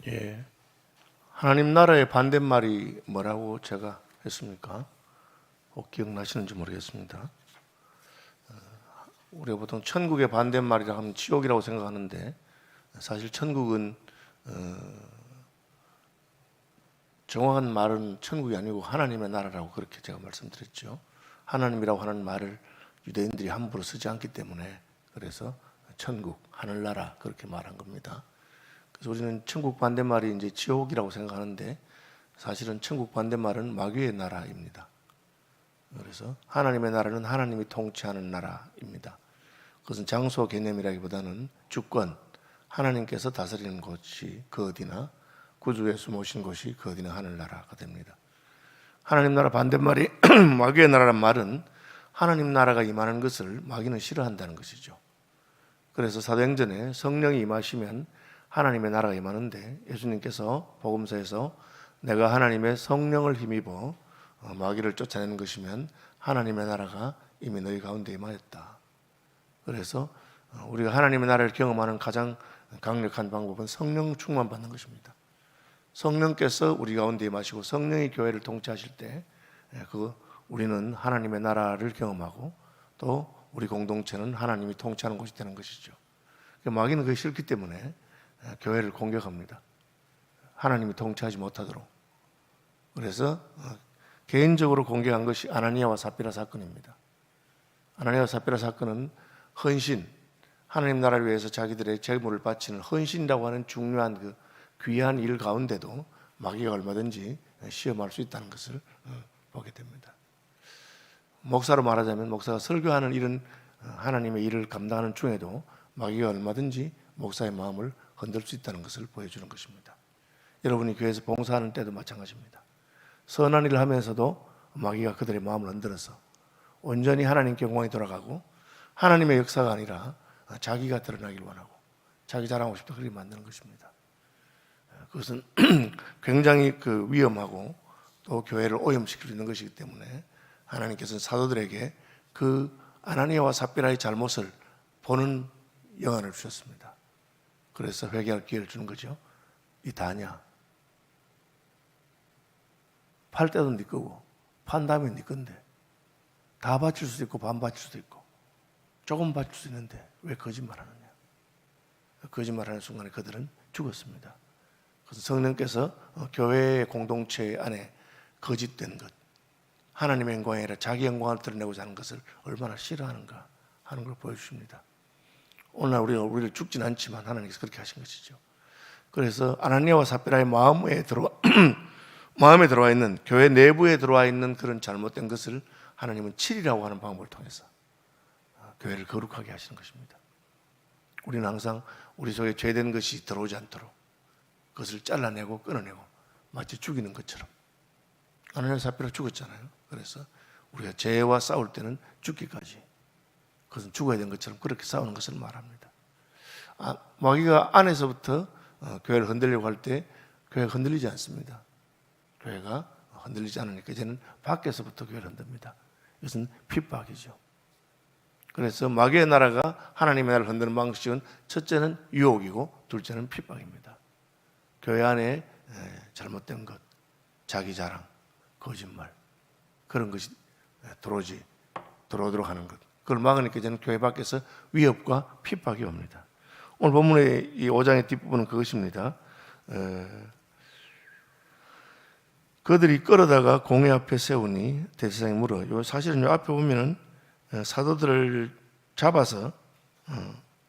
예. 하나님 나라의 반대말이 뭐라고 제가 했습니까? 혹 기억나시는지 모르겠습니다. 우리가 보통 천국의 반대말이라 하면 지옥이라고 생각하는데 사실 천국은 정확한 말은 천국이 아니고 하나님의 나라라고 그렇게 제가 말씀드렸죠. 하나님이라고 하는 말을 유대인들이 함부로 쓰지 않기 때문에 그래서 천국, 하늘나라 그렇게 말한 겁니다. 그래서 우리는 천국 반대말이 이제 지옥이라고 생각하는데 사실은 천국 반대말은 마귀의 나라입니다. 그래서 하나님의 나라는 하나님이 통치하는 나라입니다. 그것은 장소 개념이라기보다는 주권, 하나님께서 다스리는 곳이 그 어디나 구주 예수 모신 곳이 그 어디나 하늘나라가 됩니다. 하나님 나라 반대말이 마귀의 나라란 말은 하나님 나라가 임하는 것을 마귀는 싫어한다는 것이죠. 그래서 사도행전에 성령이 임하시면 하나님의 나라가 임하는데 예수님께서 복음서에서 내가 하나님의 성령을 힘입어 마귀를 쫓아내는 것이면 하나님의 나라가 이미 너희 가운데 임하였다. 그래서 우리가 하나님의 나라를 경험하는 가장 강력한 방법은 성령 충만 받는 것입니다. 성령께서 우리 가운데 임하시고 성령이 교회를 통치하실 때 우리는 하나님의 나라를 경험하고 또 우리 공동체는 하나님이 통치하는 곳이 되는 것이죠. 마귀는 그게 싫기 때문에 교회를 공격합니다. 하나님이 통치하지 못하도록. 그래서 개인적으로 공격한 것이 아나니아와 삽비라 사건입니다. 아나니아와 삽비라 사건은 헌신, 하나님 나라를 위해서 자기들의 재물을 바치는 헌신이라고 하는 중요한 그 귀한 일 가운데도 마귀가 얼마든지 시험할 수 있다는 것을 보게 됩니다. 목사로 말하자면 목사가 설교하는 일은 하나님의 일을 감당하는 중에도 마귀가 얼마든지 목사의 마음을 흔들 수 있다는 것을 보여주는 것입니다. 여러분이 교회에서 봉사하는 때도 마찬가지입니다. 선한 일을 하면서도 마귀가 그들의 마음을 흔들어서 온전히 하나님께 공헌이 돌아가고 하나님의 역사가 아니라 자기가 드러나길 원하고 자기 자랑하고 싶다 그렇게 만드는 것입니다. 그것은 굉장히 위험하고 또 교회를 오염시킬 수 있는 것이기 때문에 하나님께서는 사도들에게 그 아나니아와 삽비라의 잘못을 보는 영안을 주셨습니다. 그래서 회개할 기회를 주는 거죠. 이 다냐? 팔 때도 네 거고 판 다음에 네 건데 다 바칠 수도 있고 반 바칠 수도 있고 조금 바칠 수 있는데 왜 거짓말하느냐? 거짓말하는 순간에 그들은 죽었습니다. 그래서 성령께서 교회의 공동체 안에 거짓된 것, 하나님의 영광이 아니라 자기 영광을 드러내고자 하는 것을 얼마나 싫어하는가 하는 걸 보여주십니다. 오늘 우리를 죽진 않지만 하나님께서 그렇게 하신 것이죠. 그래서 아나니아와 삽비라의 마음에 들어와 있는 교회 내부에 들어와 있는 그런 잘못된 것을 하나님은 칠이라고 하는 방법을 통해서 교회를 거룩하게 하시는 것입니다. 우리는 항상 우리 속에 죄된 것이 들어오지 않도록 그것을 잘라내고 끊어내고 마치 죽이는 것처럼 아나니아와 삽비라 죽었잖아요. 그래서 우리가 죄와 싸울 때는 죽기까지 그것은 죽어야 되는 것처럼 그렇게 싸우는 것을 말합니다. 마귀가 안에서부터 교회를 흔들려고 할 때 교회가 흔들리지 않습니다. 교회가 흔들리지 않으니까 이제는 밖에서부터 교회를 흔듭니다. 이것은 핍박이죠. 그래서 마귀의 나라가 하나님의 나라를 흔드는 방식은 첫째는 유혹이고 둘째는 핍박입니다. 교회 안에 잘못된 것, 자기 자랑, 거짓말 그런 것이 들어오도록 하는 것, 그걸 막으니까 이제는 교회 밖에서 위협과 핍박이 옵니다. 오늘 본문의 이 5장의 뒷부분은 그것입니다. 그들이 끌어다가 공회 앞에 세우니 대제사장이 물어. 사실은 이 앞에 보면은 사도들을 잡아서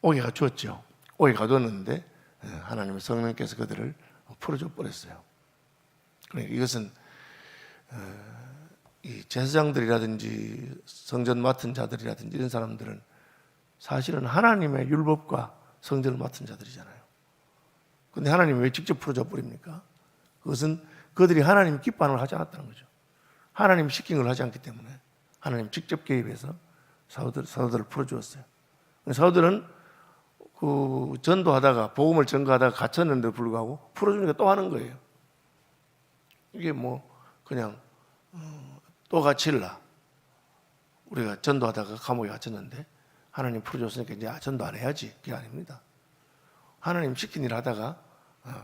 옥에 가두었죠. 옥에 가두었는데 하나님의 성령께서 그들을 풀어줘 버렸어요. 그러니까 이것은 이 제사장들이라든지 성전 맡은 자들이라든지 이런 사람들은 사실은 하나님의 율법과 성전을 맡은 자들이잖아요. 그런데 하나님이 왜 직접 풀어줘 버립니까? 그것은 그들이 하나님 기뻐하는 걸 하지 않았다는 거죠. 하나님 시킨 걸 하지 않기 때문에 하나님 직접 개입해서 사도들을 풀어주었어요. 사도들은 전도하다가 복음을 전가하다가 갇혔는데도 불구하고 풀어주니까 또 하는 거예요. 이게 그냥 또 갇힐라. 우리가 전도하다가 감옥에 갇혔는데 하나님 풀어줬으니까 이제 전도 안 해야지. 그게 아닙니다. 하나님 시킨 일 하다가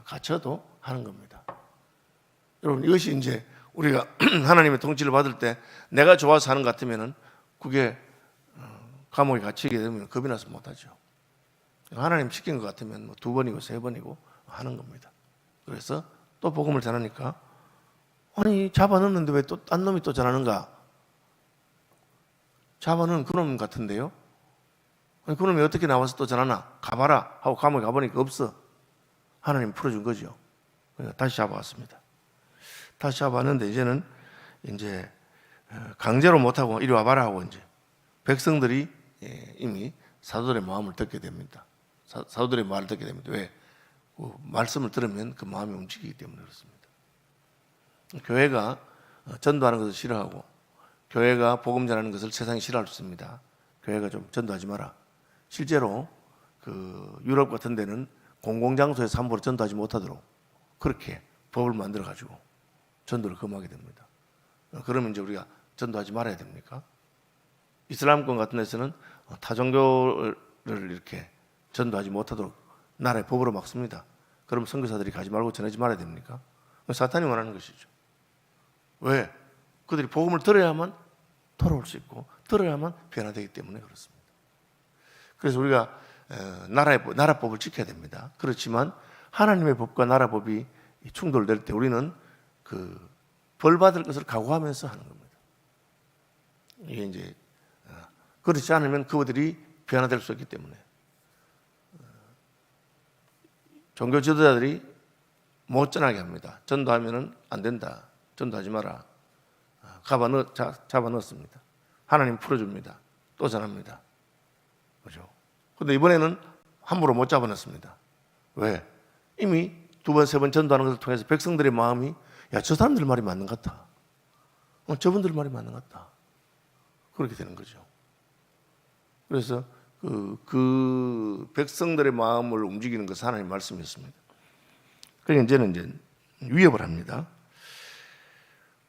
갇혀도 하는 겁니다. 여러분, 이것이 이제 우리가 하나님의 통치를 받을 때 내가 좋아서 하는 것 같으면은 그게 감옥에 갇히게 되면 겁이 나서 못하죠. 하나님 시킨 것 같으면 뭐 2번이고 3번이고 하는 겁니다. 그래서 또 복음을 전하니까 아니 잡아넣었는데 왜 또 딴 놈이 또 전하는가? 잡아넣은 그놈 같은데요? 아니 그놈이 어떻게 나와서 또 전하나? 가봐라 하고 감옥에 가보니까 없어. 하나님 풀어준 거죠. 다시 잡아왔습니다. 다시 잡아왔는데 이제는 이제 강제로 못하고 이리 와봐라 하고 이제 백성들이 이미 사도들의 마음을 듣게 됩니다. 사도들의 말을 듣게 됩니다. 왜? 말씀을 들으면 그 마음이 움직이기 때문에 그렇습니다. 교회가 전도하는 것을 싫어하고 교회가 복음 전하는 것을 세상이 싫어할 수 있습니다. 교회가 좀 전도하지 마라. 실제로 그 유럽 같은 데는 공공장소에서 함부로 전도하지 못하도록 그렇게 법을 만들어 가지고 전도를 금하게 됩니다. 그러면 이제 우리가 전도하지 말아야 됩니까? 이슬람권 같은 데서는 타종교를 이렇게 전도하지 못하도록 나라의 법으로 막습니다. 그럼 선교사들이 가지 말고 전하지 말아야 됩니까? 사탄이 원하는 것이죠. 왜? 그들이 복음을 들어야만 돌아올 수 있고 들어야만 변화되기 때문에 그렇습니다. 그래서 우리가 나라법을 지켜야 됩니다. 그렇지만 하나님의 법과 나라법이 충돌될 때 우리는 그 벌받을 것을 각오하면서 하는 겁니다. 이게 이제 그렇지 않으면 그들이 변화될 수 있기 때문에 종교 지도자들이 못 전하게 합니다. 전도하면은 안 된다. 전도하지 마라. 잡아 넣었습니다. 하나님 풀어줍니다. 또 전합니다. 그죠? 근데 이번에는 함부로 못 잡아 넣었습니다. 왜? 이미 2번, 3번 전도하는 것을 통해서 백성들의 마음이 야, 저 사람들 말이 맞는 것 같다. 저분들 말이 맞는 것 같다. 그렇게 되는 거죠. 그래서 그 백성들의 마음을 움직이는 것은 하나님의 말씀이었습니다. 그러니까 이제는 이제 위협을 합니다.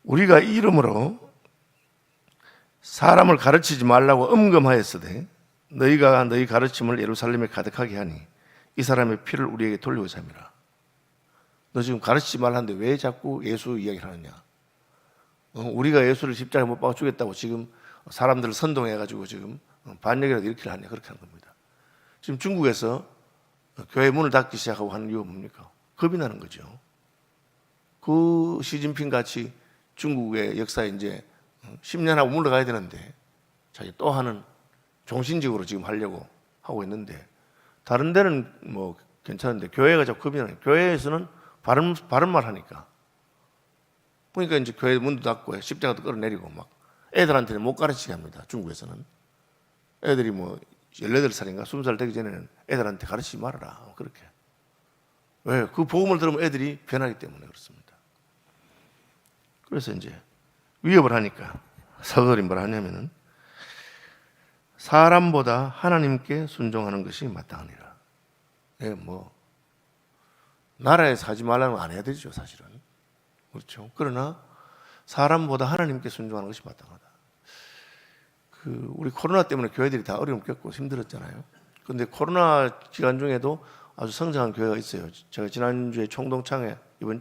우리가 이 이름으로 사람을 가르치지 말라고 엄금하였으되 너희가 너희 가르침을 예루살렘에 가득하게 하니 이 사람의 피를 우리에게 돌려오자 함이라. 너 지금 가르치지 말라는데 왜 자꾸 예수 이야기를 하느냐? 우리가 예수를 십자가에 못 박아 죽였다고 지금 사람들을 선동해가지고 지금 반역이라도 일으키려 하냐? 그렇게 하는 겁니다. 지금 중국에서 교회 문을 닫기 시작하고 하는 이유가 뭡니까? 겁이 나는 거죠. 그 시진핑 같이 중국의 역사에 이제 10년하고 물러가야 되는데 자기 또 하는 종신직으로 지금 하려고 하고 있는데 다른 데는 뭐 괜찮은데 교회가 자꾸 겁이 나요. 교회에서는 바른 말 하니까 그러니까 이제 교회 문도 닫고 십자가도 끌어내리고 막 애들한테는 못 가르치게 합니다. 중국에서는 애들이 뭐 18살인가 20살 되기 전에는 애들한테 가르치지 말아라 그렇게. 왜? 그 복음을 들으면 애들이 변하기 때문에 그렇습니다. 그래서 이제 위협을 하니까 사도들이 뭐라 하냐면은 사람보다 하나님께 순종하는 것이 마땅하니라. 예, 뭐 나라에서 하지 말라는 건 안 해야 되죠, 사실은. 그렇죠. 그러나 사람보다 하나님께 순종하는 것이 마땅하다. 우리 코로나 때문에 교회들이 다 어려움 겪고 힘들었잖아요. 그런데 코로나 기간 중에도 아주 성장한 교회가 있어요. 제가 지난주에 총동창회 이번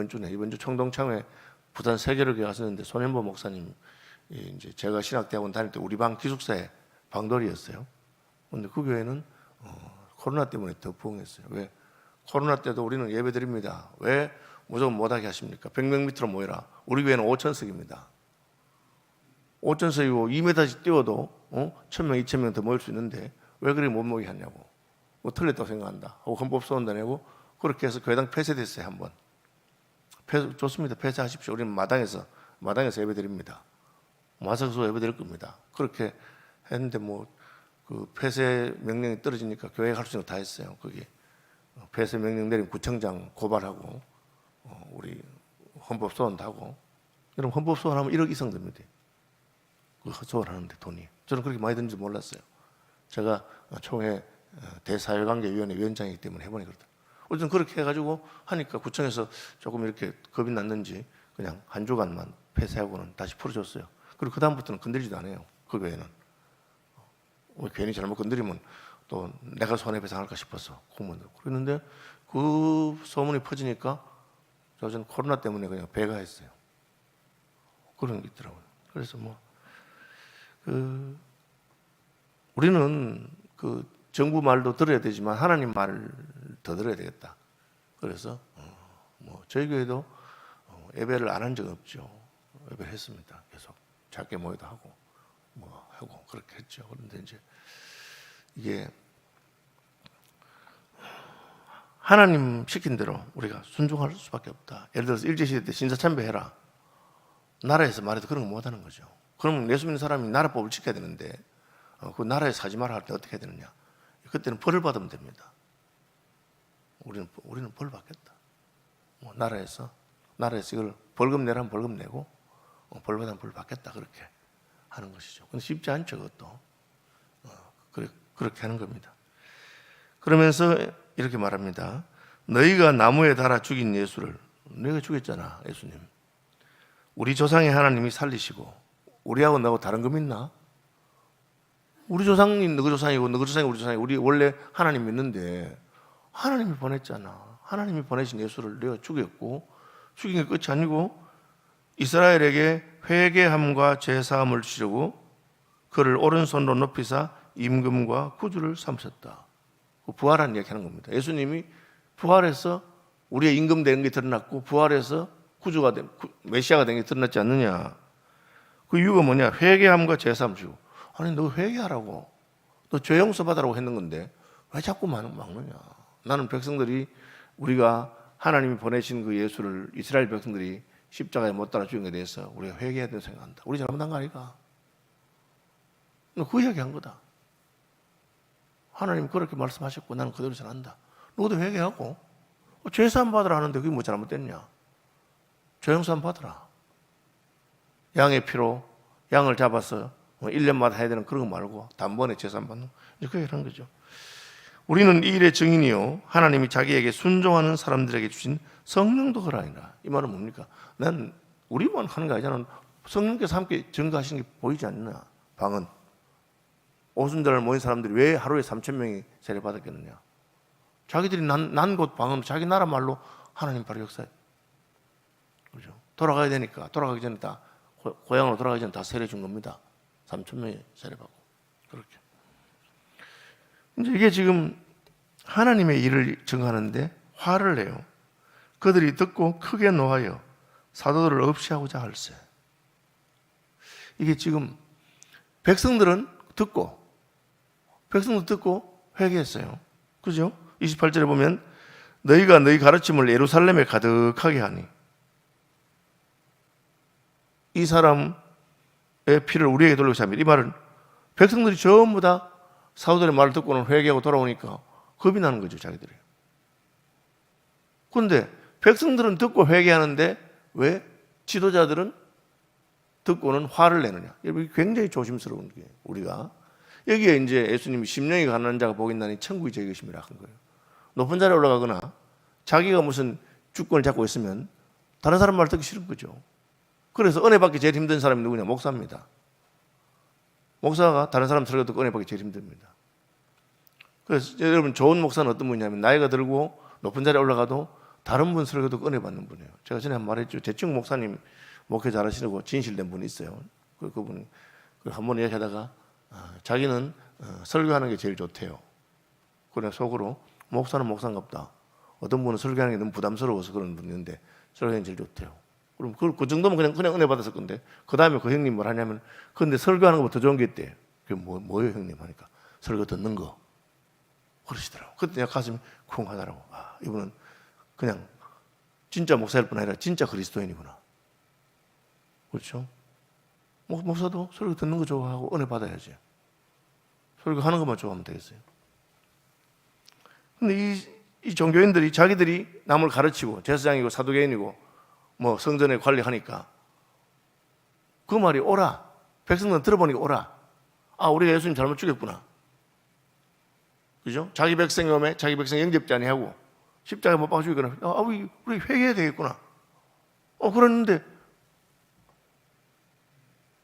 주 총동창회 부산 세계로교회 갔었는데 손현보 목사님 이제 제가 신학대학원 다닐 때 우리 방 기숙사에 방돌이였어요. 그런데 그 교회는 코로나 때문에 더 부흥했어요. 왜? 코로나 때도 우리는 예배 드립니다. 왜 무조건 못하게 하십니까? 100명 밑으로 모여라. 우리 교회는 5,000석입니다. 5,000석이고 2m씩 뛰어도 1,000명, 2,000명 더 모일 수 있는데 왜 그렇게 못 모이게 하냐고. 뭐 틀렸다고 생각한다 하고 헌법소원도 내고 그렇게 해서 교회당 폐쇄됐어요. 한번. 좋습니다. 폐쇄하십시오. 우리는 마당에서 예배 드립니다. 마사서 예배 드릴 겁니다. 그렇게 했는데 그 폐쇄 명령이 떨어지니까 교회에 갈 수 있는 거 다 했어요. 거기 폐쇄 명령 내린 구청장 고발하고 우리 헌법소원도 하고. 여러분 헌법소원 하면 1억 이상 듭니다. 그 소원하는데 돈이. 저는 그렇게 많이 드는지 몰랐어요. 제가 총회 대사회관계위원회 위원장이기 때문에 해보니 그렇다. 어쨌든 그렇게 해가지고 하니까 구청에서 조금 이렇게 겁이 났는지 그냥 한 주간만 폐쇄하고는 다시 풀어줬어요. 그리고 그 다음부터는 건드리지도 않아요. 그 교회는. 괜히 잘못 건드리면 또 내가 손해배상할까 싶어서 공무원들. 그랬는데 그 소문이 퍼지니까 요즘 코로나 때문에 그냥 배가했어요. 그런 게 있더라고요. 그래서 우리는 그 정부 말도 들어야 되지만 하나님 말을 더 들어야 되겠다. 그래서 저희 교회도 예배를 안 한 적은 없죠. 예배를 했습니다. 계속 작게 모여도 하고 하고 그렇게 했죠. 그런데 이제 이게 하나님 시킨 대로 우리가 순종할 수밖에 없다. 예를 들어서 일제시대 때 신사참배해라. 나라에서 말해도 그런 거 못하는 거죠. 그러면 예수 믿는 사람이 나라법을 지켜야 되는데 그 나라에 사지 마라 할 때 어떻게 해야 되느냐. 그때는 벌을 받으면 됩니다. 우리는 벌 받겠다. 나라에서 이걸 벌금 내라면 벌금 내고 벌 받으면 벌 받겠다. 그렇게 하는 것이죠. 근데 쉽지 않죠. 그것도. 그렇게 하는 겁니다. 그러면서 이렇게 말합니다. 너희가 나무에 달아 죽인 예수를, 너희가 죽였잖아, 예수님. 우리 조상의 하나님이 살리시고 우리하고 너하고 다른 거 믿나? 우리 조상이 너희 조상이고 너희 조상이 우리 조상이고 우리 원래 하나님 믿는데 하나님이 보냈잖아. 하나님이 보내신 예수를 내가 죽였고 죽인 게 끝이 아니고 이스라엘에게 회개함과 죄사함을 주시려고 그를 오른손으로 높이사 임금과 구주를 삼으셨다. 부활한 이야기하는 겁니다. 예수님이 부활해서 우리의 임금 되는 게 드러났고 부활해서 구주가 된 메시아가 된 게 드러났지 않느냐. 그 이유가 뭐냐? 회개함과 죄사함 주고. 아니 너 회개하라고. 너 죄 용서 받으라고 했는 건데 왜 자꾸 막느냐. 나는 백성들이 우리가 하나님이 보내신 그 예수를 이스라엘 백성들이 십자가에 못 달아 죽인 것에 대해서 우리가 회개해야 된다고 생각한다. 우리 잘못한 거 아니까? 너 그 이야기한 거다. 하나님 그렇게 말씀하셨고 나는 그대로 전한다. 너도 회개하고 죄사함 받으라 하는데 그게 뭐 잘못됐냐? 죄용서함 받으라. 양의 피로 양을 잡아서 1년마다 해야 되는 그런 거 말고 단번에 죄사함 받는 거. 이제 그 얘기를 한 거죠. 우리는 이 일의 증인이요 하나님이 자기에게 순종하는 사람들에게 주신 성령도 그러하니라. 이 말은 뭡니까? 난 우리만 하는 거 아니잖아. 성령께서 함께 증거하시는 게 보이지 않나? 방언. 오순절을 모인 사람들이 왜 하루에 3,000명이 세례 받았겠느냐? 자기들이 난 곳 방언, 자기 나라 말로 하나님 바로 역사해. 그죠? 돌아가야 되니까 돌아가기 전에 다 고향으로 돌아가기 전에 다 세례 준 겁니다. 3,000명이 세례 받고 그렇게. 이제 이게 지금 하나님의 일을 증하는데 화를 내요. 그들이 듣고 크게 노하여 사도들을 없이 하고자 할세. 이게 지금 백성들은 듣고 회개했어요. 그죠? 28절에 보면 너희가 너희 가르침을 예루살렘에 가득하게 하니 이 사람의 피를 우리에게 돌리고 합니다. 이 말은 백성들이 전부 다 사도들의 말을 듣고는 회개하고 돌아오니까 겁이 나는 거죠, 자기들이. 그런데 백성들은 듣고 회개하는데 왜 지도자들은 듣고는 화를 내느냐? 이게 굉장히 조심스러운 게 우리가 여기에 이제 예수님이 심령이 가난한 자가 복이 있나니 천국이 저희 것임이라 한 거예요. 높은 자리에 올라가거나 자기가 무슨 주권을 잡고 있으면 다른 사람 말 듣기 싫은 거죠. 그래서 은혜 받기 제일 힘든 사람이 누구냐? 목사입니다. 목사가 다른 사람 설교 듣고 은혜 받기 제일 힘듭니다. 그래서 여러분 좋은 목사는 어떤 분이냐면 나이가 들고 높은 자리에 올라가도 다른 분 설교 듣고 은혜 받는 분이에요. 제가 전에 한 번 말했죠. 대충 목사님 목회 잘하시고 진실된 분이 있어요. 그분이 한 번 이야기하다가 자기는 설교하는 게 제일 좋대요. 그래 속으로 목사는 목사인갑다. 어떤 분은 설교하는 게 너무 부담스러워서 그런 분이 있는데 설교하는 게 제일 좋대요. 그럼 그 정도면 그냥 은혜 받았을 건데 그 다음에 그 형님 뭘 하냐면 그런데 설교하는 것보다 더 좋은 게 있대요. 그게 뭐예요 형님 하니까 설교 듣는 거 그러시더라고. 그때 내가 가슴이 쿵 하더라고. 이분은 그냥 진짜 목사일 뿐 아니라 진짜 그리스도인이구나. 그렇죠? 목사도 설교 듣는 거 좋아하고 은혜 받아야지. 설교하는 것만 좋아하면 되겠어요. 근데 이 종교인들이 자기들이 남을 가르치고 제사장이고 사두개인이고 뭐 성전에 관리하니까 그 말이 오라. 백성들은 들어보니까 오라. 우리가 예수님 잘못 죽였구나. 그죠? 자기 백성이 오면 자기 백성 영접지 아니하고 십자가에 못 박아 죽이거나 우리 회개해야 되겠구나. 그랬는데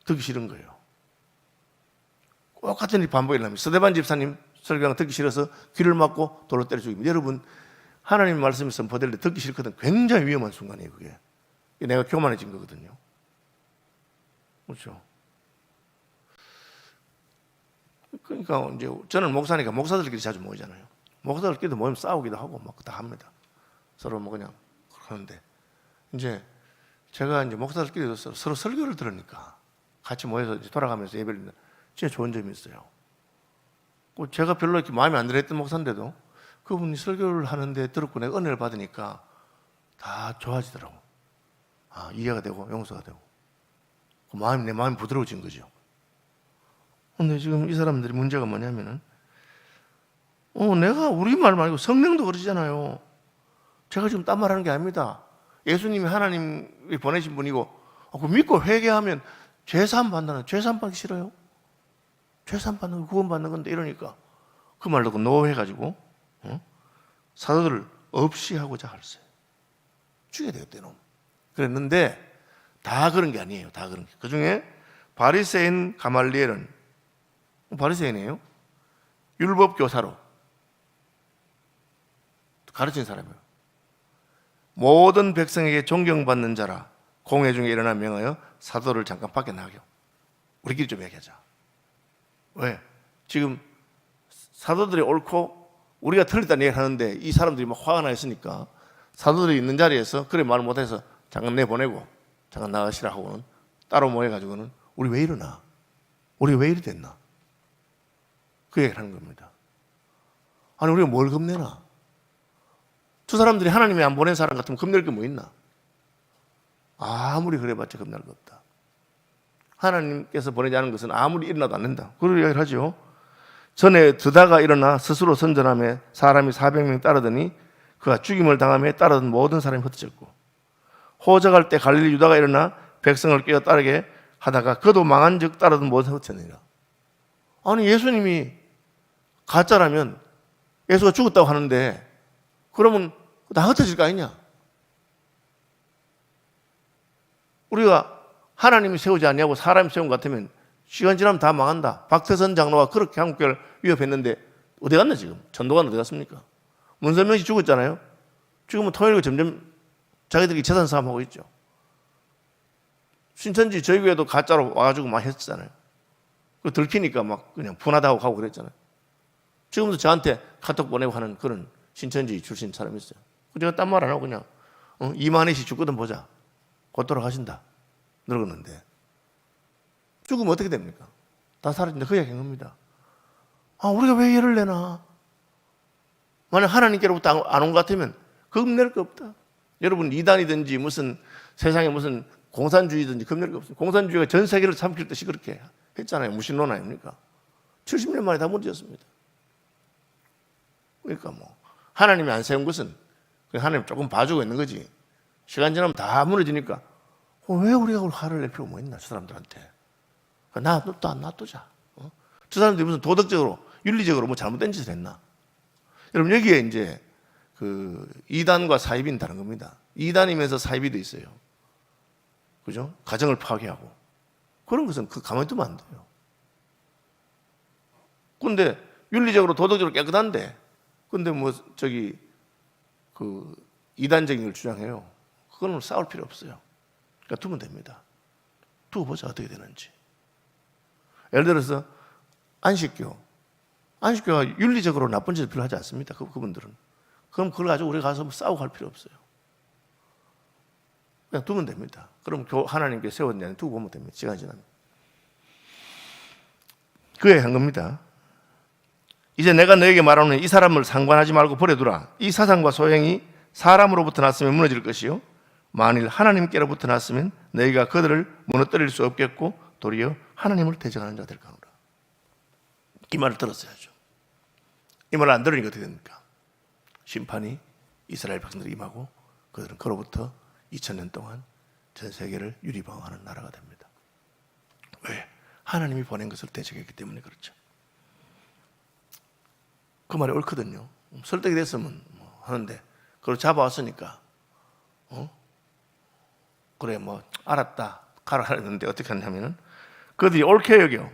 듣기 싫은 거예요. 똑같은 일이 반복이 납니다. 스데반 집사님 설교가 듣기 싫어서 귀를 막고 돌로 때려 죽입니다. 여러분 하나님 말씀이 선포될 때 듣기 싫거든. 굉장히 위험한 순간이에요, 그게. 내가 교만해진 거거든요. 그렇죠? 그러니까 이제 저는 목사니까 목사들끼리 자주 모이잖아요. 목사들끼리도 모이면 싸우기도 하고 막 다 합니다. 서로 뭐 그냥 그러는데 이제 제가 이제 목사들끼리 서로 설교를 들으니까 같이 모여서 이제 돌아가면서 예배를 드리는데 진짜 좋은 점이 있어요. 제가 별로 이렇게 마음에 안 들었던 목사인데도 그분이 설교를 하는데 들었고 내가 은혜를 받으니까 다 좋아지더라고. 아, 이해가 되고 용서가 되고 내 마음이 부드러워진 거죠. 근데 지금 이 사람들이 문제가 뭐냐면은 내가 우리말 말고 성령도 그러잖아요. 제가 지금 딴 말하는 게 아닙니다. 예수님이 하나님이 보내신 분이고 그 믿고 회개하면 죄사함 받는다는 죄사함 받기 싫어요? 죄사함 받는 거 구원 받는 건데 이러니까 그 말 듣고 노해가지고 사도들을 없이 하고자 할세. 죽여야 되겠대 놈. 그랬는데 다 그런 게 아니에요. 다 그런 게. 그 중에 바리새인 가말리엘은 바리새인이에요. 율법 교사로 가르친 사람이에요. 모든 백성에게 존경받는 자라 공회 중에 일어나 명하여 사도를 잠깐 밖에 나가게. 우리끼리 좀 얘기하자. 왜? 지금 사도들이 옳고 우리가 틀렸다는 얘기를 하는데 이 사람들이 막 화가 나 있으니까 사도들이 있는 자리에서 그래 말을 못해서 잠깐 내보내고 잠깐 나가시라 하고는 따로 모여가지고는 우리 왜 이러나? 우리 왜 이리 됐나? 그 얘기를 하는 겁니다. 아니 우리가 뭘 겁내나? 저 사람들이 하나님이 안 보낸 사람 같으면 겁낼 게 뭐 있나? 아무리 그래봤자 겁날 거 없다. 하나님께서 보내지 않은 것은 아무리 일어나도 안 된다. 그런 이야기를 하죠. 전에 드다가 일어나 스스로 선전하며 사람이 400명 따르더니 그가 죽임을 당하며 따르던 모든 사람이 흩어졌고 호적할 때 갈릴리 유다가 일어나 백성을 깨어 따르게 하다가 그도 망한 즉 따르던 모든 흩어지니라. 아니 예수님이 가짜라면 예수가 죽었다고 하는데 그러면 다 흩어질 거 아니냐? 우리가 하나님이 세우지 않냐고 사람이 세운 것 같으면 시간 지나면 다 망한다. 박태선 장로가 그렇게 한국교회를 위협했는데 어디 갔나 지금? 전도관 어디 갔습니까? 문선명 씨 죽었잖아요. 지금은 통일교 점점 자기들이 재산 싸움하고 있죠. 신천지 저희 교회도 가짜로 와가지고 막 했잖아요. 그 들키니까 막 그냥 분하다고 가고 그랬잖아요. 지금도 저한테 카톡 보내고 하는 그런 신천지 출신 사람이 있어요. 제가 딴 말 안 하고 그냥 이만희 씨 죽거든 보자. 곧 돌아가신다. 늙었는데. 죽으면 어떻게 됩니까? 다 사라진다. 그 얘기한 겁니다. 아, 우리가 왜 예를 내나? 만약 하나님께로부터 안 온 것 같으면 겁낼 거 없다. 여러분 이단이든지 무슨 세상에 무슨 공산주의든지 겁낼 거 없어요. 공산주의가 전 세계를 삼킬 듯이 그렇게 했잖아요. 무신론 아닙니까? 70년 만에 다 무너졌습니다. 그러니까 뭐 하나님이 안 세운 것은 하나님 조금 봐주고 있는 거지. 시간 지나면 다 무너지니까 왜 우리가 화를 낼 필요가 뭐 있나 저 사람들한테. 놔둬 안 놔두자. 저 사람들이 무슨 도덕적으로 윤리적으로 뭐 잘못된 짓을 했나. 여러분 여기에 이제 그 이단과 사이비는 다른 겁니다. 이단이면서 사이비도 있어요. 그죠? 가정을 파괴하고 그런 것은 가만히 두면 안 돼요. 근데 윤리적으로 도덕적으로 깨끗한데 근데 뭐 저기 그 이단적인 걸 주장해요. 그거는 싸울 필요 없어요. 그러니까 두면 됩니다. 두고 보자 어떻게 되는지. 예를 들어서 안식교가 윤리적으로 나쁜 짓을 별로 하지 않습니다. 그분들은. 그럼 그걸 가지고 우리가 가서 싸우고 할 필요 없어요. 그냥 두면 됩니다. 그럼 하나님께 세웠냐 두고 보면 됩니다. 시간이 지나면. 그 얘기 한 겁니다. 이제 내가 너에게 말하는 이 사람을 상관하지 말고 버려두라. 이 사상과 소행이 사람으로부터 났으면 무너질 것이요 만일 하나님께로부터 났으면 너희가 그들을 무너뜨릴 수 없겠고 도리어 하나님을 대적하는 자가 될까 하노라. 이 말을 들었어야죠. 이 말을 안 들으니까 어떻게 됩니까? 심판이 이스라엘 백성들이 임하고 그들은 그로부터 2000년 동안 전 세계를 유리방어하는 나라가 됩니다. 왜? 하나님이 보낸 것을 대적했기 때문에 그렇죠. 그 말이 옳거든요. 설득이 됐으면 뭐 하는데 그걸 잡아왔으니까 그래 뭐 알았다 가라 했는데 어떻게 하냐면은 그들이 옳게 여겨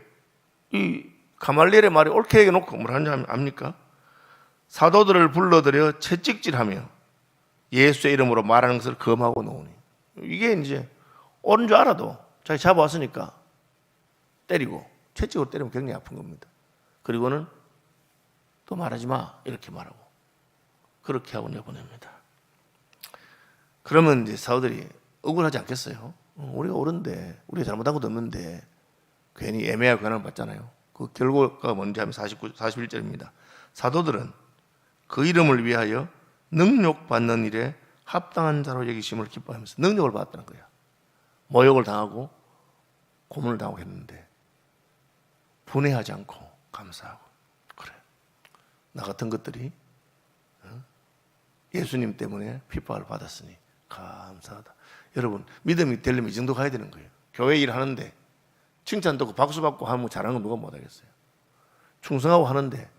이 가말리엘의 말이 옳게 여겨놓고 뭐라 하냐 압니까? 사도들을 불러들여 채찍질하며 예수의 이름으로 말하는 것을 금하고 놓으니. 이게 이제 옳은 줄 알아도 자기 잡아왔으니까 때리고, 채찍으로 때리면 굉장히 아픈 겁니다. 그리고는 또 말하지 마 이렇게 말하고 그렇게 하고 내보냅니다. 그러면 이제 사도들이 억울하지 않겠어요? 우리가 옳은데, 우리가 잘못한 것도 없는데 괜히 애매하게 권한을 받잖아요. 그 결과가 뭔지 하면 41절입니다. 사도들은 그 이름을 위하여 능욕받는 일에 합당한 자로 여기심을 기뻐하면서 능력을 받았다는 거야. 모욕을 당하고 고문을 당하고 했는데 분해하지 않고 감사하고, 그래, 나 같은 것들이 예수님 때문에 핍박을 받았으니 감사하다. 여러분, 믿음이 되려면 이 정도 가야 되는 거예요. 교회 일하는데 칭찬 듣고 박수 받고 하면 잘하는 건 누가 못하겠어요. 충성하고 하는데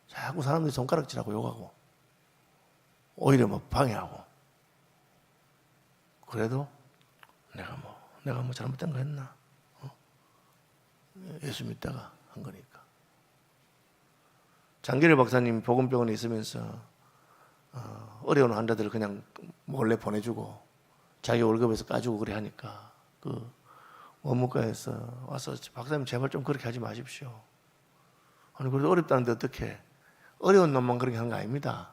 자꾸 사람들이 손가락질하고 욕하고 오히려 뭐 방해하고, 그래도 내가 뭐 잘못된 거 했나? 예수 믿다가 한 거니까. 장기래 박사님 보건병원에 있으면서 어려운 환자들을 그냥 몰래 보내주고 자기 월급에서 까주고 그래 하니까 그 원무과에서 와서 박사님 제발 좀 그렇게 하지 마십시오. 아니 그래도 어렵다는데 어떻게, 어려운 놈만 그렇게 하는 거 아닙니다.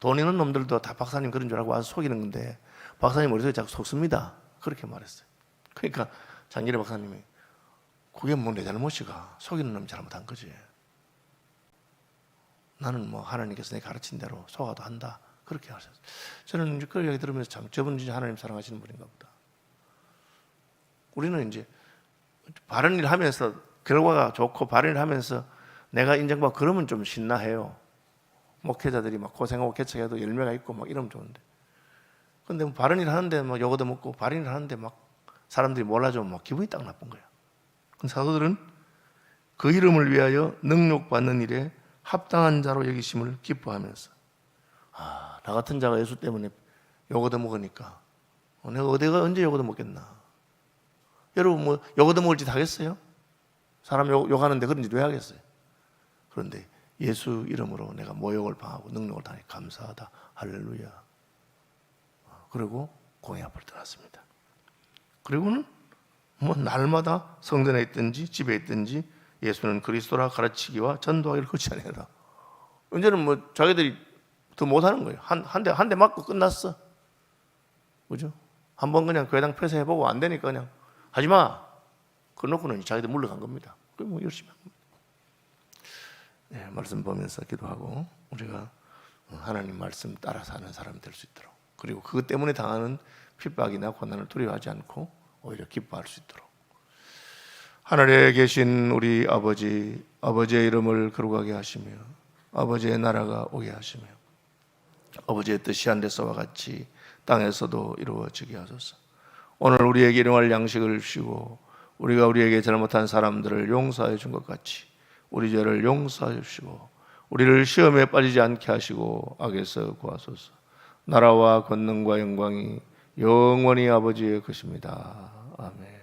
돈 있는 놈들도 다 박사님 그런 줄 알고 와서 속이는 건데 박사님 머릿속에 자꾸 속습니다. 그렇게 말했어요. 그러니까 장기래 박사님이 그게 뭐 내 잘못이가, 속이는 놈이 잘못한 거지. 나는 뭐 하나님께서 내 가르친 대로 속아도 한다. 그렇게 하셨어요. 저는 이제 그 얘기 들으면서 참 저분 진짜 하나님 사랑하시는 분인가 보다. 우리는 이제 바른 일 하면서 결과가 좋고 바른 일 하면서 내가 인정받고 그러면 좀 신나해요. 목회자들이 막 고생하고 개척해도 열매가 있고 막 이러면 좋은데, 근데 뭐 바른 일 하는데 막 욕 얻어먹고 바른 일 하는데 막 사람들이 몰라주면 막 기분이 딱 나쁜 거야. 사도들은 그 이름을 위하여 능욕받는 일에 합당한 자로 여기심을 기뻐하면서, 나 같은 자가 예수 때문에 욕 얻어먹으니까 내가 어디가 언제 욕 얻어먹겠나. 여러분 뭐 욕 얻어먹을 짓 하겠어요? 사람 욕하는데 그런 짓 왜 하겠어요? 그런데 예수 이름으로 내가 모욕을 당하고 능력을 당하니 감사하다. 할렐루야. 그리고 공의 앞을 떠났습니다. 그리고는 뭐 날마다 성전에 있든지 집에 있든지 예수는 그리스도라 가르치기와 전도하기를 그치 아니하다. 이제는 뭐 자기들이 더 못하는 거예요. 한 대 맞고 끝났어. 그죠? 한번 그냥 교회당 폐쇄해보고 안 되니까 그냥 하지 마. 그러고는 자기들 물러간 겁니다. 그럼 뭐 열심히 한 겁니다. 네, 말씀 보면서 기도하고 우리가 하나님 말씀 따라 사는 사람이 될 수 있도록, 그리고 그것 때문에 당하는 핍박이나 고난을 두려워하지 않고 오히려 기뻐할 수 있도록. 하늘에 계신 우리 아버지, 아버지의 이름을 거룩하게 하시며 아버지의 나라가 오게 하시며 아버지의 뜻이 하늘에서와 같이 땅에서도 이루어지게 하소서. 오늘 우리에게 일용할 양식을 주시고 우리가 우리에게 잘못한 사람들을 용서해 준 것 같이 우리 죄를 용서해 주시고 우리를 시험에 빠지지 않게 하시고 악에서 구하소서. 나라와 권능과 영광이 영원히 아버지의 것입니다. 아멘.